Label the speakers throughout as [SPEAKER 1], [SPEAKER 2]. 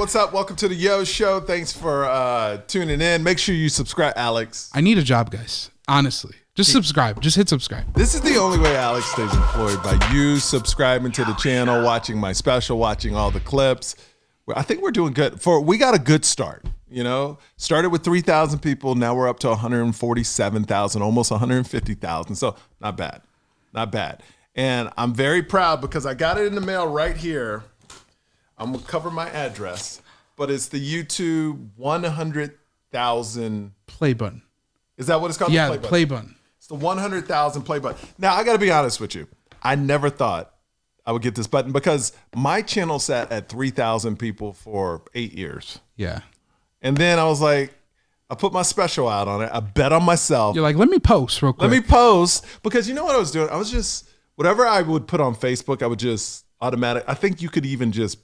[SPEAKER 1] what's up? Welcome to the Yo Show. Thanks for tuning in. Make sure you subscribe, Alex.
[SPEAKER 2] I need a job, guys. Honestly. Just subscribe. Just hit subscribe.
[SPEAKER 1] This is the only way Alex stays employed, by you subscribing to the channel, watching my special, watching all the clips. I think we're doing good. We got a good start, you know? Started with 3,000 people. Now we're up to 147,000, almost 150,000. So not bad. Not bad. And I'm very proud because I got it in the mail right here. I'm going to cover my address, but it's the YouTube 100,000
[SPEAKER 2] play button.
[SPEAKER 1] Is that what it's called?
[SPEAKER 2] Yeah, the play button.
[SPEAKER 1] It's the 100,000 play button. Now, I got to be honest with you. I never thought I would get this button because my channel sat at 3,000 people for 8 years.
[SPEAKER 2] Yeah.
[SPEAKER 1] And then I was like, I put my special out on it. I bet on myself.
[SPEAKER 2] You're like, let me post real quick.
[SPEAKER 1] Let me post. Because you know what I was doing? I was just, whatever I would put on Facebook, I would just automatic. I think you could even just,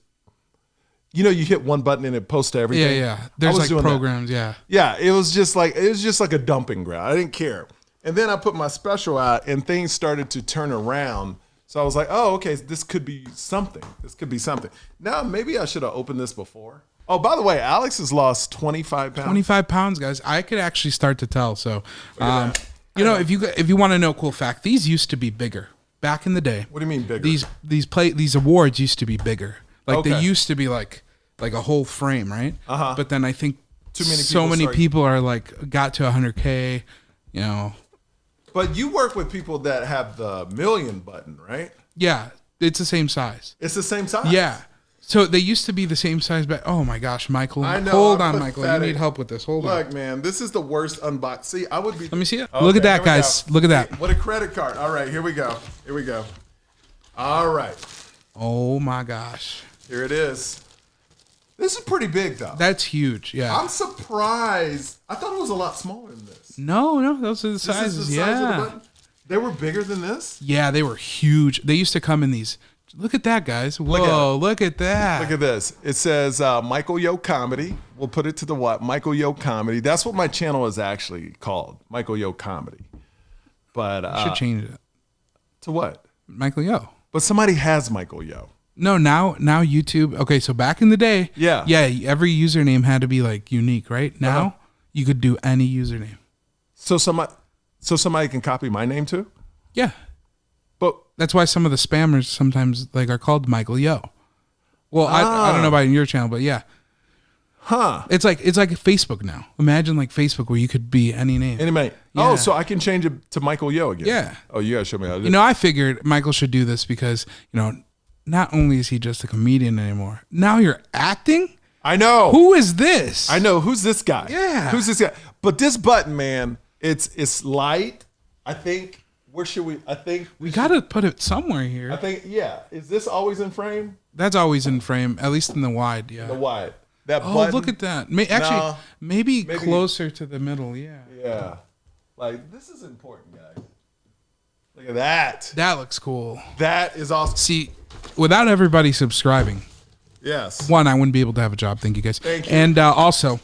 [SPEAKER 1] you know, you hit one button and it posts to everything.
[SPEAKER 2] Yeah. There's like programs,
[SPEAKER 1] yeah. Yeah, it was just like a dumping ground. I didn't care. And then I put my special out and things started to turn around. So I was like, oh, okay, this could be something. This could be something. Now, maybe I should have opened this before. Oh, by the way, Alex has lost 25 pounds. 25
[SPEAKER 2] pounds, guys. I could actually start to tell. So, you know, if you want to know a cool fact, these used to be bigger back in the day.
[SPEAKER 1] What do you mean bigger?
[SPEAKER 2] These awards used to be bigger. Like
[SPEAKER 1] okay.
[SPEAKER 2] They used to be like a whole frame, right?
[SPEAKER 1] Uh-huh.
[SPEAKER 2] But then I think so many people are like got to 100K, you know.
[SPEAKER 1] But you work with people that have the million button, right?
[SPEAKER 2] Yeah, it's the same size.
[SPEAKER 1] It's the same size?
[SPEAKER 2] Yeah. So they used to be the same size, but oh my gosh, Michael.
[SPEAKER 1] I know.
[SPEAKER 2] Hold on, Michael. You need help with this. Hold on.
[SPEAKER 1] Look, man, this is the worst unbox. See, I would be.
[SPEAKER 2] Let me see it. Okay, look at that, guys. Look at that.
[SPEAKER 1] What a credit card. All right, here we go. Here we go. All right.
[SPEAKER 2] Oh my gosh.
[SPEAKER 1] Here it is. This is pretty big, though.
[SPEAKER 2] That's huge. Yeah.
[SPEAKER 1] I'm surprised. I thought it was a lot smaller than this.
[SPEAKER 2] No, those are the sizes.
[SPEAKER 1] This is the size of the button? They were bigger than this?
[SPEAKER 2] Yeah, they were huge. They used to come in these. Look at that, guys. Whoa, look at that.
[SPEAKER 1] Look at this. It says Michael Yo Comedy. We'll put it to the what? Michael Yo Comedy. That's what my channel is actually called, Michael Yo Comedy. But
[SPEAKER 2] you should change it.
[SPEAKER 1] To what?
[SPEAKER 2] Michael Yo.
[SPEAKER 1] But somebody has Michael Yo.
[SPEAKER 2] No, now YouTube. Okay, so back in the day, yeah, every username had to be like unique, right? Now you could do any username.
[SPEAKER 1] So somebody can copy my name too?
[SPEAKER 2] Yeah.
[SPEAKER 1] But
[SPEAKER 2] that's why some of the spammers sometimes like are called Michael Yo. Well, I don't know about in your channel, but yeah.
[SPEAKER 1] Huh.
[SPEAKER 2] It's like Facebook now. Imagine like Facebook where you could be any name.
[SPEAKER 1] Anyway. Yeah. Oh, so I can change it to Michael Yo again.
[SPEAKER 2] Yeah.
[SPEAKER 1] Oh, you gotta show me how to do it.
[SPEAKER 2] You know, I figured Michael should do this because, you know, not only is he just a comedian anymore, now you're acting?
[SPEAKER 1] I know.
[SPEAKER 2] Who is this?
[SPEAKER 1] I know. Who's this guy?
[SPEAKER 2] Yeah.
[SPEAKER 1] Who's this guy? But this button, man, it's light. I think, where should we,
[SPEAKER 2] we got to put it somewhere here.
[SPEAKER 1] I think, yeah. Is this always in frame?
[SPEAKER 2] That's always in frame, at least in the wide, yeah.
[SPEAKER 1] The wide. That
[SPEAKER 2] oh,
[SPEAKER 1] button.
[SPEAKER 2] Look at that. Maybe closer to the middle, yeah.
[SPEAKER 1] Yeah. Like, this is important, guys. Look at that.
[SPEAKER 2] That looks cool.
[SPEAKER 1] That is awesome.
[SPEAKER 2] See, without everybody subscribing,
[SPEAKER 1] yes.
[SPEAKER 2] One, I wouldn't be able to have a job. Thank you, guys.
[SPEAKER 1] Thank you.
[SPEAKER 2] And also,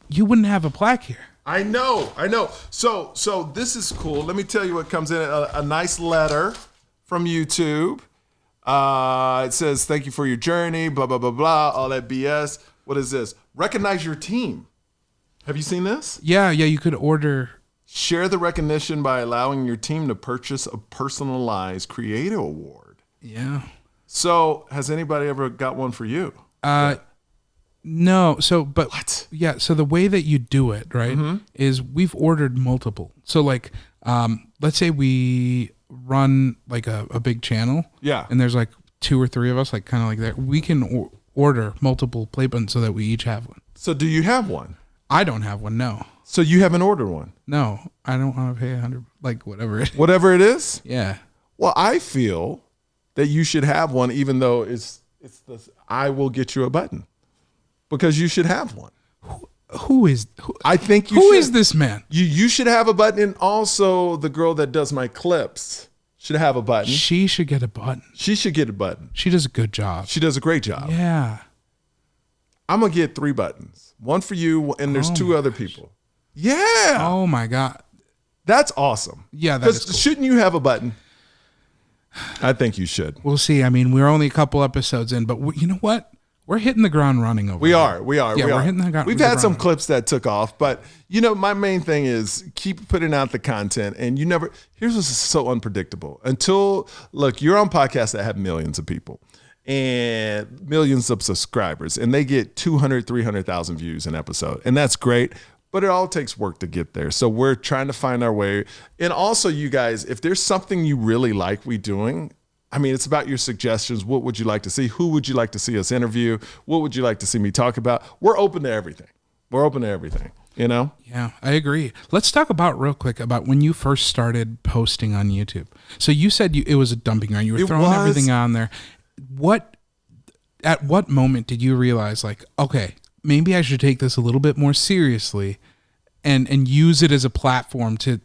[SPEAKER 2] you wouldn't have a plaque here.
[SPEAKER 1] I know. So this is cool. Let me tell you what comes in. A nice letter from YouTube. It says, thank you for your journey, blah, blah, blah, blah, all that BS. What is this? Recognize your team. Have you seen this?
[SPEAKER 2] Yeah, you could order.
[SPEAKER 1] Share the recognition by allowing your team to purchase a personalized creator award.
[SPEAKER 2] Yeah.
[SPEAKER 1] So has anybody ever got one for you?
[SPEAKER 2] No. So, but
[SPEAKER 1] what?
[SPEAKER 2] Yeah. So the way that you do it, right, is we've ordered multiple. So like, let's say we run like a big channel.
[SPEAKER 1] Yeah.
[SPEAKER 2] And there's like 2 or 3 of us, like kind of like that. We can order multiple play buttons so that we each have one.
[SPEAKER 1] So do you have one?
[SPEAKER 2] I don't have one. No.
[SPEAKER 1] So you haven't ordered one?
[SPEAKER 2] No, I don't want to pay 100, like whatever it is.
[SPEAKER 1] Whatever it is?
[SPEAKER 2] Yeah.
[SPEAKER 1] Well, I feel that you should have one, even though it's this, I will get you a button, because you should have one.
[SPEAKER 2] Who is?
[SPEAKER 1] I think you
[SPEAKER 2] Who
[SPEAKER 1] should.
[SPEAKER 2] is this man?
[SPEAKER 1] You should have a button, and also the girl that does my clips should have a button.
[SPEAKER 2] She should get a button.
[SPEAKER 1] She should get a button.
[SPEAKER 2] She does a good job.
[SPEAKER 1] She does a great job.
[SPEAKER 2] Yeah.
[SPEAKER 1] I'm gonna get 3 buttons. One for you, and there's 2 other people. Yeah.
[SPEAKER 2] Oh my God.
[SPEAKER 1] That's awesome.
[SPEAKER 2] Yeah, that is cool.
[SPEAKER 1] Shouldn't you have a button? I think you should.
[SPEAKER 2] We'll see. I mean, we're only a couple episodes in, but you know what? We're hitting the ground running over
[SPEAKER 1] We
[SPEAKER 2] here.
[SPEAKER 1] are.
[SPEAKER 2] Yeah, we're hitting the ground.
[SPEAKER 1] We've had some clips that took off, but my main thing is keep putting out the content, and here's what's so unpredictable. Look, you're on podcasts that have millions of people and millions of subscribers, and they get 200, 300,000 views an episode, and that's great. But it all takes work to get there. So we're trying to find our way. And also, you guys, if there's something you really like we doing, I mean, it's about your suggestions. What would you like to see? Who would you like to see us interview? What would you like to see me talk about? We're open to everything.
[SPEAKER 2] Yeah, I agree. Let's talk about real quick about when you first started posting on YouTube. So you said it was a dumping ground. You were throwing everything on there. At what moment did you realize, like, okay, maybe I should take this a little bit more seriously and use it as a platform to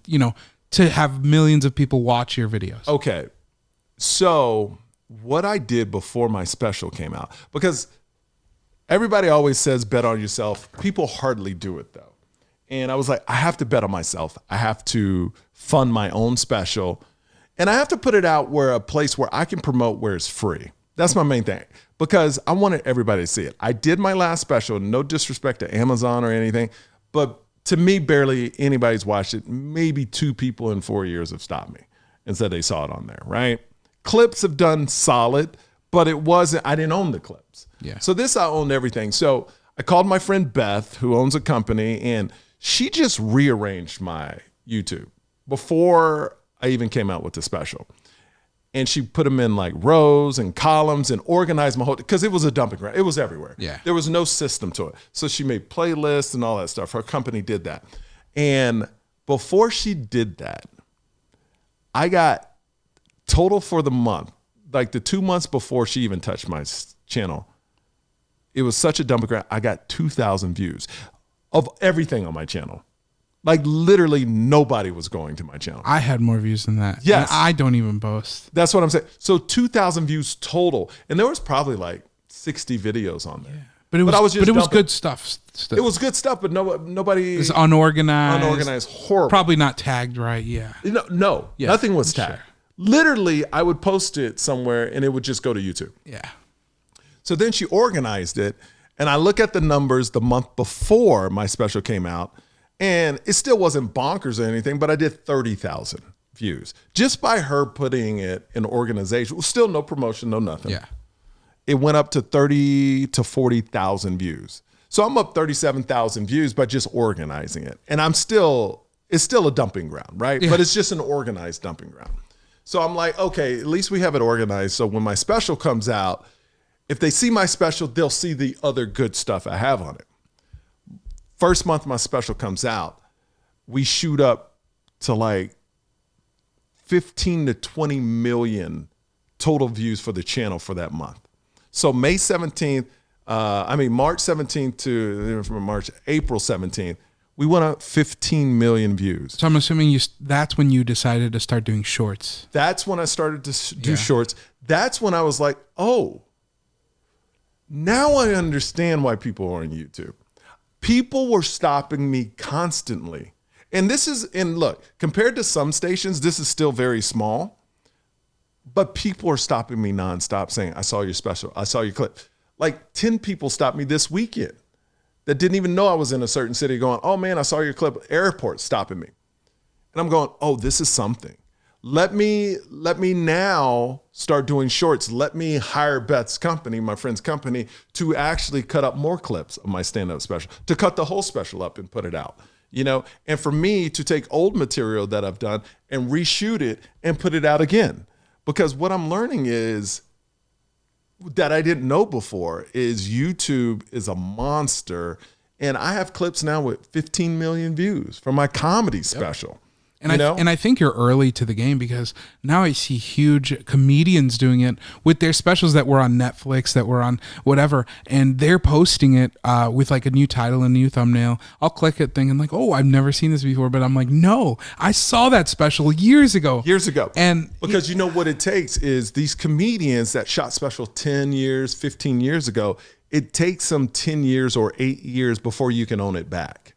[SPEAKER 2] have millions of people watch your videos?
[SPEAKER 1] Okay. So what I did before my special came out, because everybody always says bet on yourself. People hardly do it though. And I was like, I have to bet on myself. I have to fund my own special, and I have to put it out a place where I can promote where it's free. That's my main thing, because I wanted everybody to see it. I did my last special, no disrespect to Amazon or anything, but to me, barely anybody's watched it. Maybe 2 people in 4 years have stopped me and said they saw it on there, right? Clips have done solid, but I didn't own the clips.
[SPEAKER 2] Yeah.
[SPEAKER 1] So this, I owned everything. So I called my friend Beth, who owns a company, and she just rearranged my YouTube before I even came out with the special. And she put them in like rows and columns and organized my whole, because it was a dumping ground. It was everywhere.
[SPEAKER 2] Yeah.
[SPEAKER 1] There was no system to it. So she made playlists and all that stuff. Her company did that. And before she did that, I got total for the month, like the 2 months before she even touched my channel, it was such a dumping ground. I got 2,000 views of everything on my channel. Like literally nobody was going to my channel.
[SPEAKER 2] I had more views than that.
[SPEAKER 1] Yes.
[SPEAKER 2] And I don't even boast.
[SPEAKER 1] That's what I'm saying. So 2,000 views total. And there was probably like 60 videos on there. Yeah.
[SPEAKER 2] But it was good stuff. Still.
[SPEAKER 1] It was good stuff, but nobody.
[SPEAKER 2] It's unorganized.
[SPEAKER 1] Unorganized, horrible.
[SPEAKER 2] Probably not tagged right, yeah.
[SPEAKER 1] No, yeah, nothing was tagged. Sure. Literally, I would post it somewhere and it would just go to YouTube.
[SPEAKER 2] Yeah.
[SPEAKER 1] So then she organized it, and I look at the numbers the month before my special came out, and it still wasn't bonkers or anything, but I did 30,000 views just by her putting it in organization. Still no promotion, no nothing.
[SPEAKER 2] Yeah.
[SPEAKER 1] It went up to 30 to 40,000 views. So I'm up 37,000 views by just organizing it. And it's still a dumping ground, right? Yeah. But it's just an organized dumping ground. So I'm like, okay, at least we have it organized. So when my special comes out, if they see my special, they'll see the other good stuff I have on it. First month my special comes out, we shoot up to like 15 to 20 million total views for the channel for that month. So March 17th to April 17th, we went up 15 million views.
[SPEAKER 2] So I'm assuming that's when you decided to start doing shorts.
[SPEAKER 1] That's when I started to do shorts. That's when I was like, oh, now I understand why people are on YouTube. People were stopping me constantly. And look, compared to some stations, this is still very small. But people are stopping me nonstop saying, I saw your special, I saw your clip. Like 10 people stopped me this weekend that didn't even know I was in a certain city going, oh man, I saw your clip. Airport stopping me. And I'm going, oh, this is something. Let me now start doing shorts. Let me hire Beth's company, my friend's company, to actually cut up more clips of my stand-up special, to cut the whole special up and put it out. And for me to take old material that I've done and reshoot it and put it out again. Because what I'm learning is that I didn't know before is YouTube is a monster. And I have clips now with 15 million views from my comedy special.
[SPEAKER 2] And I think you're early to the game, because now I see huge comedians doing it with their specials that were on Netflix, that were on whatever, and they're posting it with like a new title and a new thumbnail. I'll click it thinking like, oh, I've never seen this before, but I'm like, no, I saw that special years ago. And
[SPEAKER 1] because you know what it takes is these comedians that shot special 10 years, 15 years ago, it takes them 10 years or 8 years before you can own it back.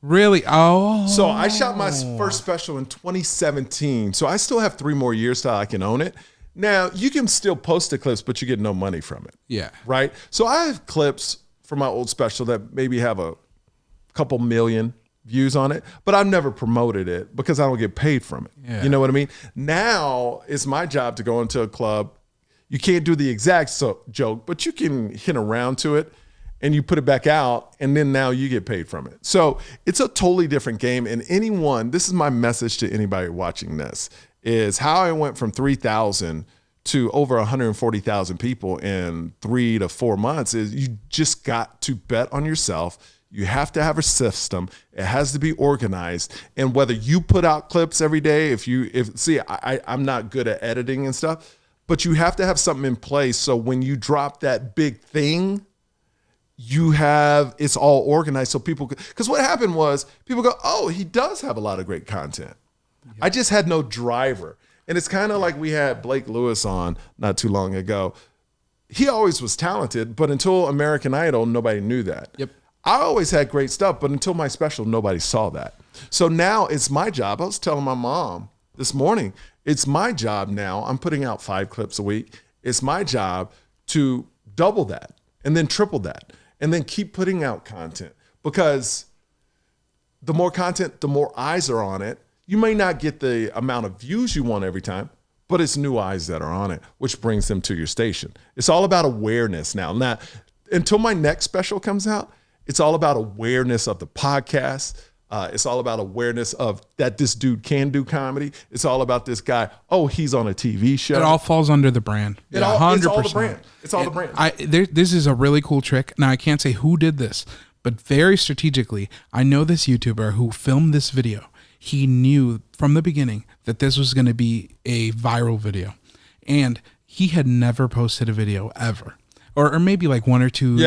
[SPEAKER 2] Really? Oh.
[SPEAKER 1] So I shot my first special in 2017. So I still have 3 more years till I can own it. Now, you can still post the clips, but you get no money from it.
[SPEAKER 2] Yeah.
[SPEAKER 1] Right? So I have clips from my old special that maybe have a couple million views on it, but I've never promoted it because I don't get paid from it.
[SPEAKER 2] Yeah.
[SPEAKER 1] You know what I mean? Now it's my job to go into a club. You can't do the exact joke, but you can hint around to it and you put it back out, and then now you get paid from it. So it's a totally different game. And this is my message to anybody watching this, is how I went from 3,000 to over 140,000 people in 3 to 4 months is you just got to bet on yourself. You have to have a system. It has to be organized. And whether you put out clips every day, I'm not good at editing and stuff, but you have to have something in place. So when you drop that big thing, it's all organized. So because what happened was people go, oh, he does have a lot of great content. Yeah. I just had no driver. And it's kind of like we had Blake Lewis on not too long ago. He always was talented, but until American Idol, nobody knew that.
[SPEAKER 2] Yep.
[SPEAKER 1] I always had great stuff, but until my special, nobody saw that. So now it's my job. I was telling my mom this morning, it's my job now. I'm putting out 5 clips a week. It's my job to double that and then triple that and then keep putting out content, because the more content, the more eyes are on it. You may not get the amount of views you want every time, but it's new eyes that are on it, which brings them to your station. It's all about awareness now. Now, until my next special comes out, it's all about awareness of the podcast. It's all about awareness of that this dude can do comedy. It's all about this guy. Oh, he's on a TV show.
[SPEAKER 2] It all falls under the brand.
[SPEAKER 1] It's all the brand. It's all the brand.
[SPEAKER 2] This is a really cool trick. Now, I can't say who did this, but very strategically, I know this YouTuber who filmed this video. He knew from the beginning that this was going to be a viral video, and he had never posted a video ever. Or maybe like 1 or 2,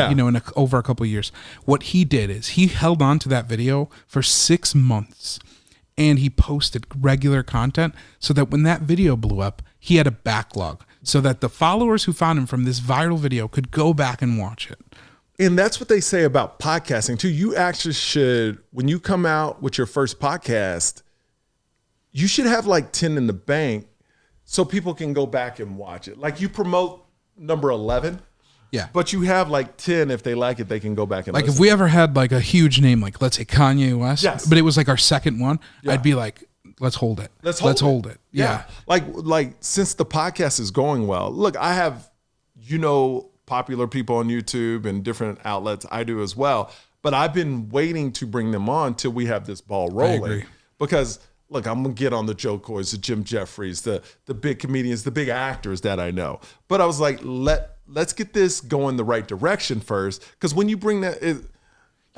[SPEAKER 2] over a couple of years. What he did is he held on to that video for 6 months, and he posted regular content so that when that video blew up, he had a backlog so that the followers who found him from this viral video could go back and watch it.
[SPEAKER 1] And that's what they say about podcasting too. You actually should, when you come out with your first podcast, you should have like 10 in the bank so people can go back and watch it. Like you promote number 11.
[SPEAKER 2] Yeah.
[SPEAKER 1] But you have like 10, if they like it, they can go back and listen.
[SPEAKER 2] If we ever had like a huge name, like let's say Kanye West,
[SPEAKER 1] yes,
[SPEAKER 2] but it was like our second one, I'd be like, let's hold it. Let's hold it. Yeah.
[SPEAKER 1] Like since the podcast is going well, look, I have, popular people on YouTube and different outlets. I do as well. But I've been waiting to bring them on till we have this ball rolling.
[SPEAKER 2] I agree.
[SPEAKER 1] Because look, I'm going to get on the Joe Coys, the Jim Jeffries, the big comedians, the big actors that I know. But I was like, let's get this going the right direction first. Because when you bring that, you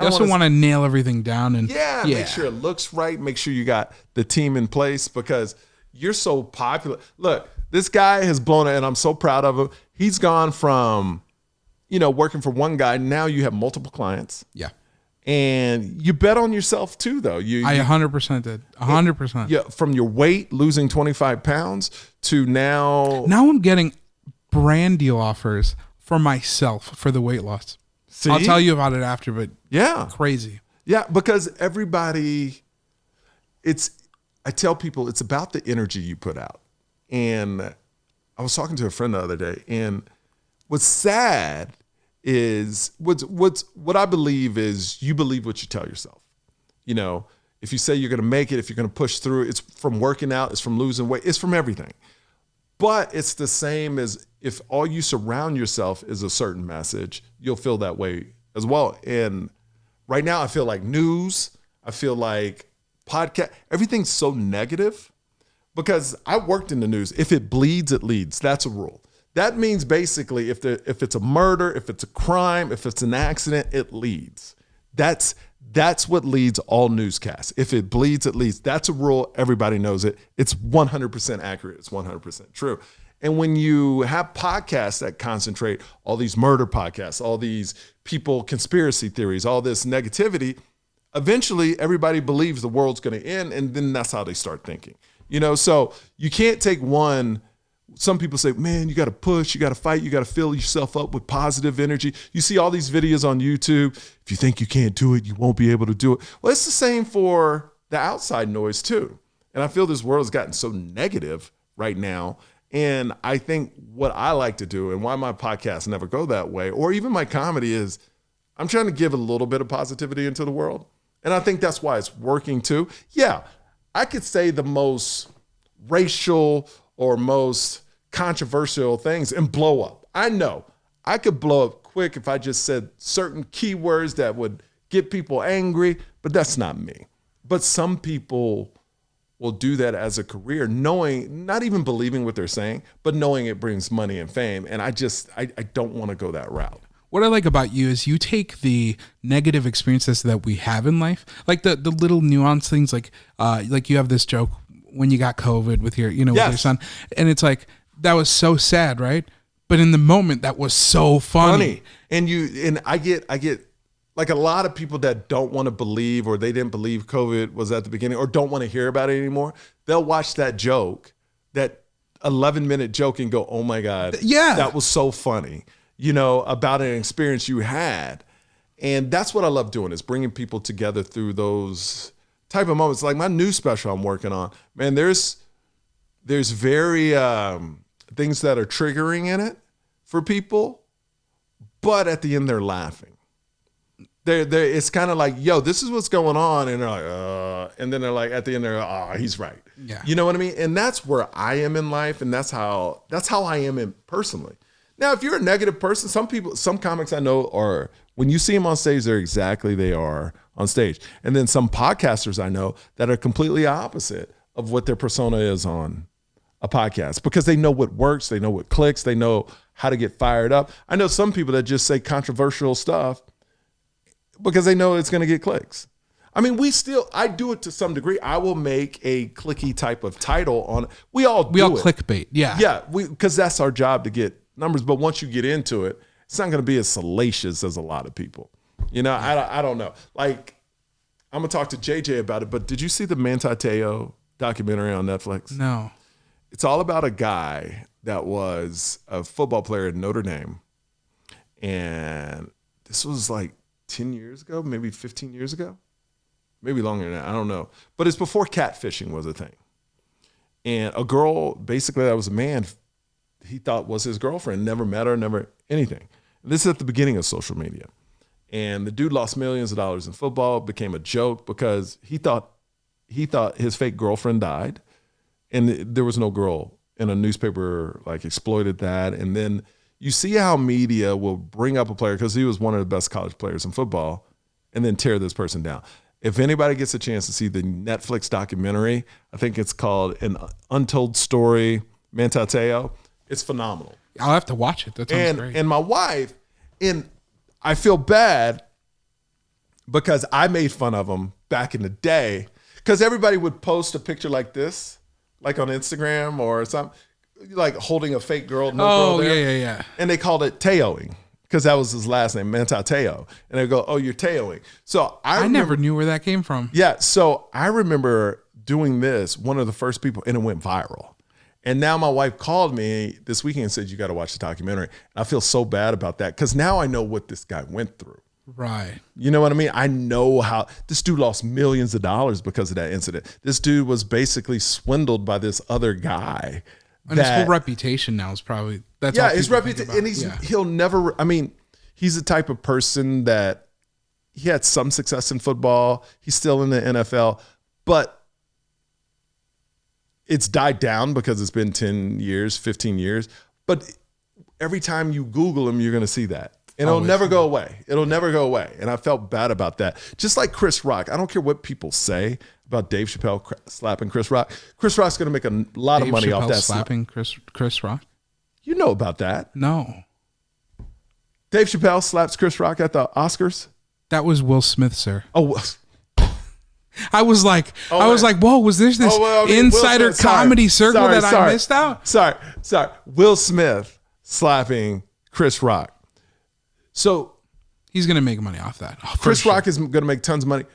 [SPEAKER 2] also want to nail everything down and
[SPEAKER 1] make sure it looks right. Make sure you got the team in place because you're so popular. Look, this guy has blown it, and I'm so proud of him. He's gone from, working for one guy. Now you have multiple clients.
[SPEAKER 2] Yeah.
[SPEAKER 1] And you bet on yourself too, though.
[SPEAKER 2] I 100% did. 100%.
[SPEAKER 1] Yeah. From your weight, losing 25 pounds to now.
[SPEAKER 2] Now I'm getting brand deal offers for myself for the weight loss.
[SPEAKER 1] See?
[SPEAKER 2] I'll tell you about it after, but
[SPEAKER 1] yeah,
[SPEAKER 2] crazy.
[SPEAKER 1] Yeah, because everybody, I tell people it's about the energy you put out. And I was talking to a friend the other day, and what's sad is what I believe is you believe what you tell yourself. If you say you're going to make it, if you're going to push through, it's from working out, it's from losing weight, it's from everything. But it's the same as if all you surround yourself is a certain message, you'll feel that way as well. And right now I feel like news, I feel like podcast, everything's so negative because I worked in the news. If it bleeds, it leads. That's a rule. That means basically if it's a murder, if it's a crime, if it's an accident, it leads. That's what leads all newscasts. If it bleeds, it leads. That's a rule. Everybody knows it. It's 100% accurate. It's 100% true. And when you have podcasts that concentrate, all these murder podcasts, all these people, conspiracy theories, all this negativity, eventually everybody believes the world's going to end, and then that's how they start thinking. So you can't take one. Some people say, man, you got to push, you got to fight, you got to fill yourself up with positive energy. You see all these videos on YouTube. If you think you can't do it, you won't be able to do it. Well, it's the same for the outside noise too. And I feel this world has gotten so negative right now. And I think what I like to do and why my podcasts never go that way, or even my comedy, is I'm trying to give a little bit of positivity into the world. And I think that's why it's working too. Yeah, I could say the most racial or most controversial things and blow up. I know I could blow up quick if I just said certain keywords that would get people angry, but that's not me. But some people will do that as a career, knowing, not even believing what they're saying, but knowing it brings money and fame. And I don't want to go that route.
[SPEAKER 2] What I like about you is you take the negative experiences that we have in life, like the little nuanced things, like you have this joke when you got COVID with your, with your son, and it's like, that was so sad, right? But in the moment, that was so funny.
[SPEAKER 1] And I get like a lot of people that don't want to believe, or they didn't believe COVID was at the beginning, or don't want to hear about it anymore. They'll watch that joke, that 11-minute joke, and go, "Oh my God,
[SPEAKER 2] yeah,
[SPEAKER 1] that was so funny." About an experience you had. And that's what I love doing, is bringing people together through those type of moments. Like my new special I'm working on, man, there's very things that are triggering in it for people, but at the end they're laughing. It's kind of like, yo, this is what's going on. And they're like, and then they're like, at the end, they're, he's right.
[SPEAKER 2] Yeah.
[SPEAKER 1] You know what I mean? And that's where I am in life. And that's how I am personally. Now, if you're a negative person, some comics I know are, when you see them on stage, they are on stage. And then some podcasters I know that are completely opposite of what their persona is on a podcast, because they know what works, they know what clicks, they know how to get fired up. I know some people that just say controversial stuff because they know it's going to get clicks. I mean, I do it to some degree. I will make a clicky type of title on it. We all
[SPEAKER 2] clickbait. Yeah.
[SPEAKER 1] Yeah. Because that's our job, to get numbers. But once you get into it, it's not going to be as salacious as a lot of people. I don't know. Like, I'm going to talk to JJ about it, but did you see the Manti Te'o documentary on Netflix?
[SPEAKER 2] No.
[SPEAKER 1] It's all about a guy that was a football player at Notre Dame. And this was like 10 years ago, maybe 15 years ago, maybe longer than that. I don't know. But it's before catfishing was a thing. And a girl, basically, that was a man he thought was his girlfriend, never met her, never anything. This is at the beginning of social media. And the dude lost millions of dollars in football, became a joke because he thought his fake girlfriend died. And there was no girl, and a newspaper like exploited that. And then you see how media will bring up a player because he was one of the best college players in football, and then tear this person down. If anybody gets a chance to see the Netflix documentary, I think it's called An Untold Story, Manti Te'o. It's phenomenal.
[SPEAKER 2] I'll have to watch it. That sounds great.
[SPEAKER 1] And my wife, and I feel bad because I made fun of him back in the day, because everybody would post a picture like this, like on Instagram or something, like holding a fake girl. Girl there.
[SPEAKER 2] Yeah.
[SPEAKER 1] And they called it Te'oing, because that was his last name, Manti Te'o. And they go, "Oh, you're Te'oing." So I
[SPEAKER 2] never knew where that came from.
[SPEAKER 1] Yeah. So I remember doing this, one of the first people, and it went viral. And now my wife called me this weekend and said, "You got to watch the documentary." And I feel so bad about that, because now I know what this guy went through.
[SPEAKER 2] Right.
[SPEAKER 1] You know what I mean? I know how this dude lost millions of dollars because of that incident. This dude was basically swindled by this other guy.
[SPEAKER 2] And his whole reputation now is probably, that's all
[SPEAKER 1] his reputation. And he'll never, I mean, he's the type of person that he had some success in football. He's still in the NFL, but it's died down because it's been 10 years, 15 years. But every time you Google him, you're going to see that. And it'll never go away. It'll never go away. And I felt bad about that. Just like Chris Rock. I don't care what people say about Dave Chappelle slapping Chris Rock. Chris Rock's going to make a lot of money off that.
[SPEAKER 2] Slapping Chris Rock?
[SPEAKER 1] You know about that.
[SPEAKER 2] No.
[SPEAKER 1] Dave Chappelle slaps Chris Rock at the Oscars?
[SPEAKER 2] That was Will Smith, sir.
[SPEAKER 1] Oh,
[SPEAKER 2] I was like, whoa, was this insider comedy circle that I missed out?
[SPEAKER 1] Sorry. Will Smith slapping Chris Rock. So
[SPEAKER 2] he's going to make money off that.
[SPEAKER 1] Chris Rock is going to make tons of money.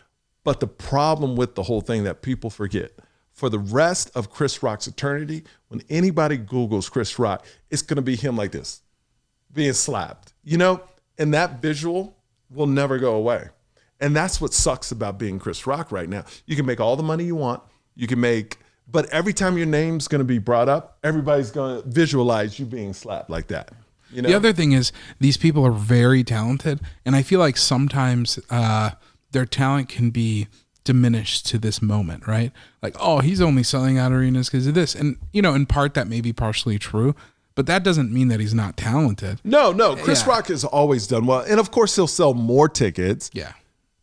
[SPEAKER 1] But the problem with the whole thing that people forget, for the rest of Chris Rock's eternity, when anybody Googles Chris Rock, it's going to be him like this, being slapped, and that visual will never go away. And that's what sucks about being Chris Rock right now. You can make all the money you want. You can make But every time your name's going to be brought up, everybody's going to visualize you being slapped like that. You know?
[SPEAKER 2] The other thing is these people are very talented, and I feel like sometimes their talent can be diminished to this moment, right? Like, oh, he's only selling out arenas because of this. And, you know, in part that may be partially true, but that doesn't mean that he's not talented.
[SPEAKER 1] No. Chris Rock has always done well. And of course he'll sell more tickets.
[SPEAKER 2] Yeah.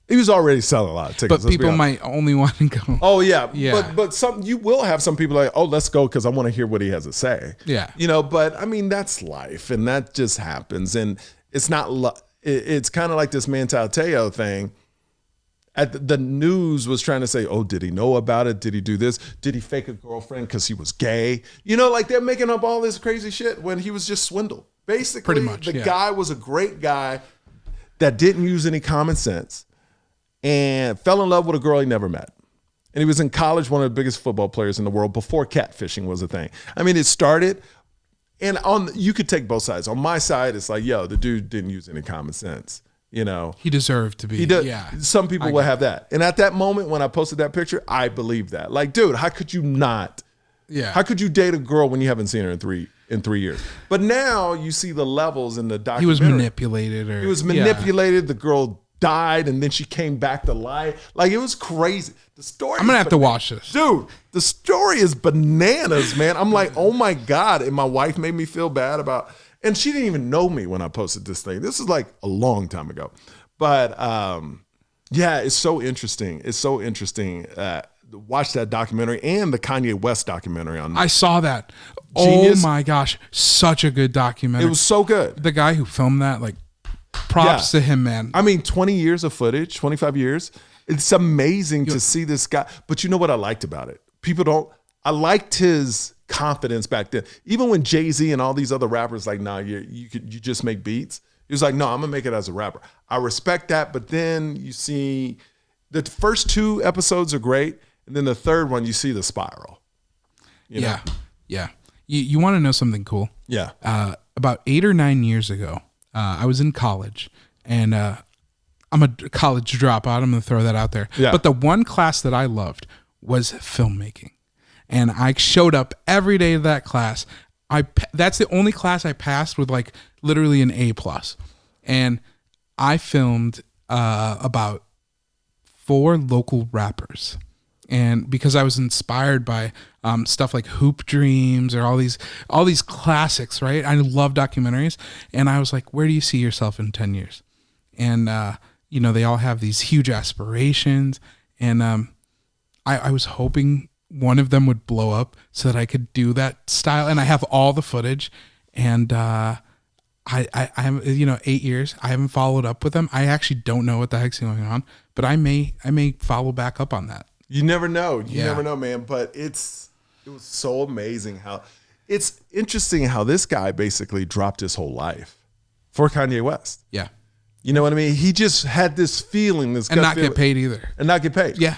[SPEAKER 1] He was already selling a lot of tickets.
[SPEAKER 2] But people might only want to go.
[SPEAKER 1] Oh yeah.
[SPEAKER 2] Yeah.
[SPEAKER 1] But you will have some people like, oh, let's go because I want to hear what he has to say.
[SPEAKER 2] Yeah.
[SPEAKER 1] You know, but I mean, that's life and that just happens. And it's not, it's kind of like this Manti Te'o thing. The news was trying to say, oh, did he know about it? Did he do this? Did he fake a girlfriend because he was gay? You know, like they're making up all this crazy shit when he was just swindled. Basically,
[SPEAKER 2] pretty much,
[SPEAKER 1] the guy was a great guy that didn't use any common sense and fell in love with a girl he never met. And he was in college, one of the biggest football players in the world before catfishing was a thing. I mean, it started, and you could take both sides. On my side, it's like, yo, the dude didn't use any common sense. You know,
[SPEAKER 2] he deserved to be.
[SPEAKER 1] He does.
[SPEAKER 2] Yeah.
[SPEAKER 1] Some people will have that. And at that moment when I posted that picture, I believed that. Like, dude, how could you not?
[SPEAKER 2] Yeah.
[SPEAKER 1] How could you date a girl when you haven't seen her in 3 years? But now you see the levels in the documentary.
[SPEAKER 2] He was manipulated.
[SPEAKER 1] He was manipulated. The girl died and then she came back to life. Like, it was crazy. The story.
[SPEAKER 2] I'm going to have to watch this.
[SPEAKER 1] Dude, the story is bananas, man. I'm like, oh my God. And my wife made me feel bad about. And she didn't even know me when I posted this thing. This is like a long time ago. But yeah, it's so interesting. It's so interesting. Watch that documentary and the Kanye West documentary on.
[SPEAKER 2] I saw that.
[SPEAKER 1] Genius.
[SPEAKER 2] Oh my gosh. Such a good documentary.
[SPEAKER 1] It was so good.
[SPEAKER 2] The guy who filmed that, like, props to him, man.
[SPEAKER 1] I mean, 20 years of footage, 25 years. It's amazing to see this guy. But you know what I liked about it? I liked his confidence back then. Even when Jay-Z and all these other rappers like, nah, you just make beats. He was like, no, I'm gonna make it as a rapper. I respect that, but then you see the first 2 episodes are great, and then the third one you see the spiral. You know?
[SPEAKER 2] Yeah. You want to know something cool?
[SPEAKER 1] Yeah.
[SPEAKER 2] About 8 or 9 years ago, I was in college, and I'm a college dropout. I'm gonna throw that out there.
[SPEAKER 1] Yeah.
[SPEAKER 2] But the one class that I loved was filmmaking. And I showed up every day to that class. That's the only class I passed with like literally an A+. And I filmed about 4 local rappers. And because I was inspired by stuff like Hoop Dreams or all these classics, right? I love documentaries. And I was like, where do you see yourself in 10 years? And, you know, they all have these huge aspirations. And I was hoping one of them would blow up so that I could do that style. And I have all the footage, and I'm, 8 years. I haven't followed up with them. I actually don't know what the heck's going on, but I may follow back up on that.
[SPEAKER 1] You never know. You never know, man. But it was so amazing it's interesting how this guy basically dropped his whole life for Kanye West.
[SPEAKER 2] Yeah.
[SPEAKER 1] You know what I mean? He just had this feeling,
[SPEAKER 2] and not get paid either.
[SPEAKER 1] And not get paid.
[SPEAKER 2] Yeah.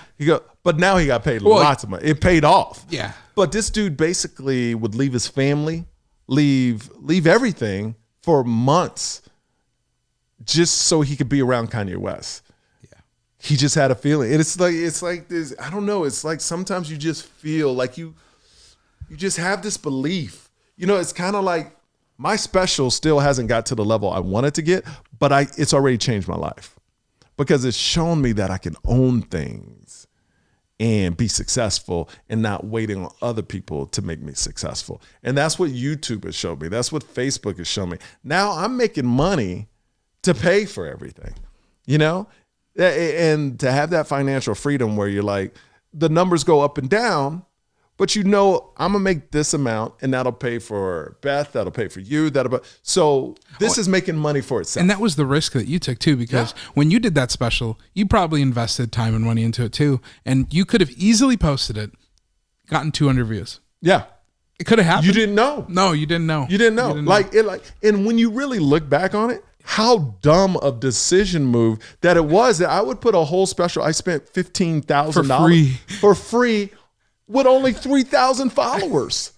[SPEAKER 1] But now he got paid lots of money. It paid off.
[SPEAKER 2] Yeah.
[SPEAKER 1] But this dude basically would leave his family, leave everything for months just so he could be around Kanye West.
[SPEAKER 2] Yeah.
[SPEAKER 1] He just had a feeling. And it's like this, I don't know, it's like sometimes you just feel like you just have this belief. You know, it's kind of like my special still hasn't got to the level I wanted to get, but it's already changed my life because it's shown me that I can own things and be successful and not waiting on other people to make me successful. And that's what YouTube has shown me. That's what Facebook has shown me. Now I'm making money to pay for everything, you know? And to have that financial freedom where you're like, the numbers go up and down, but you know, I'm gonna make this amount, and that'll pay for Beth, that'll pay for you, so this is making money for itself.
[SPEAKER 2] And that was the risk that you took too, because when you did that special, you probably invested time and money into it too, and you could have easily posted it, gotten 200 views.
[SPEAKER 1] Yeah,
[SPEAKER 2] it could have happened.
[SPEAKER 1] You didn't know.
[SPEAKER 2] No, you didn't know.
[SPEAKER 1] You didn't know. And when you really look back on it, how dumb of decision move that it was. That I would put a whole special. I spent $15,000 for free. With only 3,000 followers.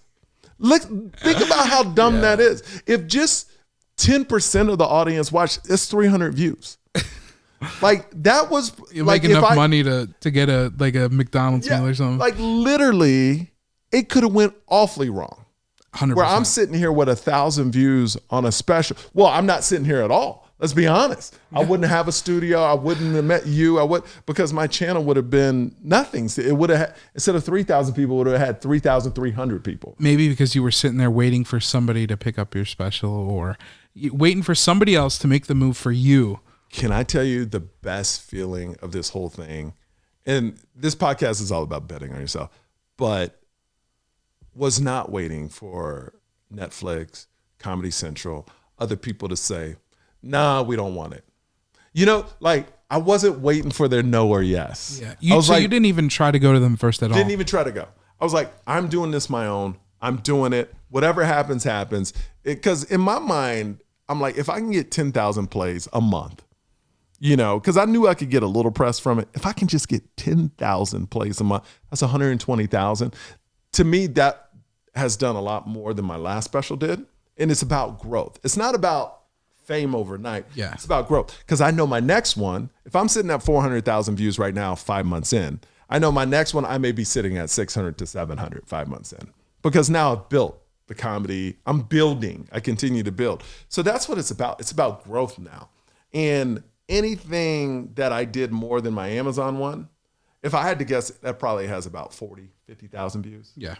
[SPEAKER 1] Think about how dumb that is. If just 10% of the audience watched, it's 300 views. Like that
[SPEAKER 2] you make enough money to get a McDonald's meal or something.
[SPEAKER 1] Like literally, it could have went awfully wrong.
[SPEAKER 2] 100%.
[SPEAKER 1] Where I'm sitting here with 1,000 views on a special. Well, I'm not sitting here at all. Let's be honest. I wouldn't have a studio. I wouldn't have met you. Because my channel would have been nothing. It would have, instead of 3,000 people, would have had 3,300 people.
[SPEAKER 2] Maybe because you were sitting there waiting for somebody to pick up your special, or waiting for somebody else to make the move for you.
[SPEAKER 1] Can I tell you the best feeling of this whole thing? And this podcast is all about betting on yourself, but was not waiting for Netflix, Comedy Central, other people to say, nah, we don't want it. You know, like, I wasn't waiting for their no or yes.
[SPEAKER 2] Yeah.
[SPEAKER 1] You
[SPEAKER 2] didn't even try to go to them first at all.
[SPEAKER 1] Didn't even try to go. I was like, I'm doing this my own. I'm doing it. Whatever happens, happens. Because in my mind, I'm like, if I can get 10,000 plays a month, you know, because I knew I could get a little press from it. If I can just get 10,000 plays a month, that's 120,000. To me, that has done a lot more than my last special did. And it's about growth. It's not about fame overnight.
[SPEAKER 2] Yeah.
[SPEAKER 1] It's about growth. Because I know my next one, if I'm sitting at 400,000 views right now, 5 months in, I know my next one, I may be sitting at 600 to 700, 5 months in. Because now I've built the comedy. I'm building. I continue to build. So that's what it's about. It's about growth now. And anything that I did more than my Amazon one, if I had to guess, that probably has about 40, 50,000 views.
[SPEAKER 2] Yeah.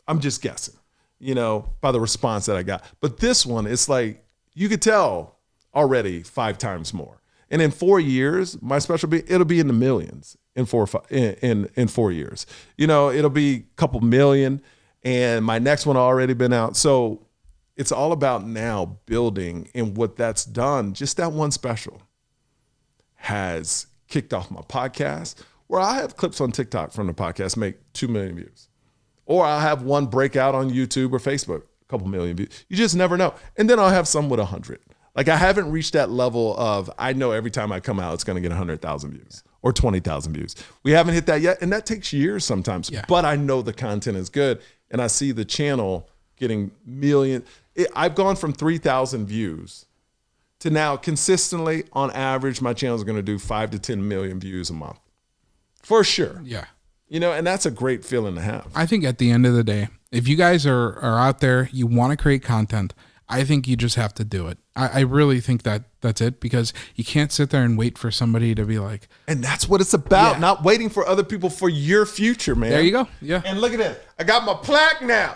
[SPEAKER 1] I'm just guessing, you know, by the response that I got. But this one, it's like, you could tell already 5 times more. And in 4 years, my special it'll be in the millions in 4 years. You know, it'll be a couple million, and my next one already been out. So it's all about now building, and what that's done, just that one special has kicked off my podcast, where I have clips on TikTok from the podcast make 2 million views. Or I'll have one breakout on YouTube or Facebook, a couple million views. You just never know. And then I'll have some with 100. Like, I haven't reached that level of, I know every time I come out, it's going to get 100,000 views or 20,000 views. We haven't hit that yet. And that takes years sometimes.
[SPEAKER 2] Yeah.
[SPEAKER 1] But I know the content is good. And I see the channel getting millions. I've gone from 3,000 views to now consistently, on average, my channel is going to do 5 to 10 million views a month. For sure.
[SPEAKER 2] Yeah.
[SPEAKER 1] You know, and that's a great feeling to have.
[SPEAKER 2] I think at the end of the day, if you guys are out there, you want to create content, I think you just have to do it. I really think that's it, because you can't sit there and wait for somebody to be like.
[SPEAKER 1] And that's what it's about, not waiting for other people for your future, man.
[SPEAKER 2] There you go. Yeah.
[SPEAKER 1] And look at this. I got my plaque now.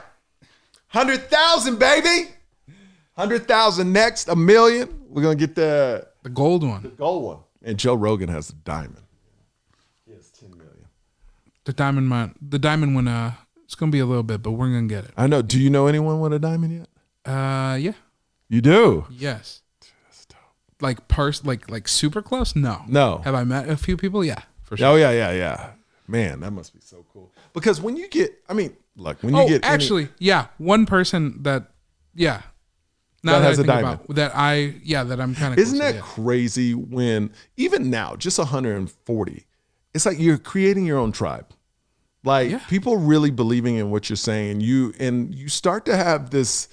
[SPEAKER 1] 100,000, baby. 100,000 next, a million. We're going to get the
[SPEAKER 2] gold one.
[SPEAKER 1] The gold one. And Joe Rogan has the diamond. He has 10 million.
[SPEAKER 2] The diamond one, it's going to be a little bit, but we're going to get it.
[SPEAKER 1] I know. Do you know anyone with a diamond yet?
[SPEAKER 2] Yeah.
[SPEAKER 1] You do?
[SPEAKER 2] Yes. Like super close? No. Have I met a few people? Yeah, for sure.
[SPEAKER 1] Oh, yeah. Man, that must be so cool. Because when you get, look, when you get.
[SPEAKER 2] One person that
[SPEAKER 1] Now that has a diamond.
[SPEAKER 2] That I'm kind of.
[SPEAKER 1] Isn't that crazy when, even now, just 140, it's like you're creating your own tribe. Like, people really believing in what you're saying. You start to have this,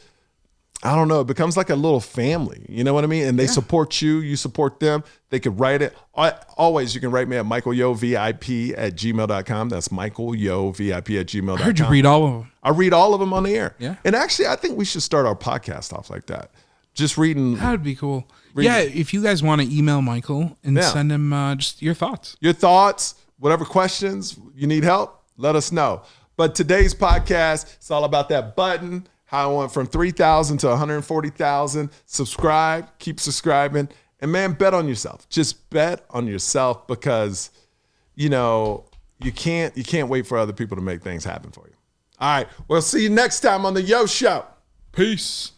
[SPEAKER 1] I don't know, it becomes like a little family. You know what I mean? And they support you. You support them. They could write it. Always, you can write me at michaelyovip@gmail.com. That's michaelyovip@gmail.com.
[SPEAKER 2] I heard you read all of them.
[SPEAKER 1] I read all of them on the air.
[SPEAKER 2] Yeah.
[SPEAKER 1] And actually, I think we should start our podcast off like that. Just reading.
[SPEAKER 2] That would be cool. If you guys want to email Michael and send him just your thoughts.
[SPEAKER 1] Your thoughts, whatever questions you need help, let us know. But today's podcast, it's all about that button, how I went from 3,000 to 140,000. Subscribe, keep subscribing. And man, bet on yourself. Just bet on yourself, because, you can't wait for other people to make things happen for you. All right. We'll see you next time on the Yo Show.
[SPEAKER 2] Peace.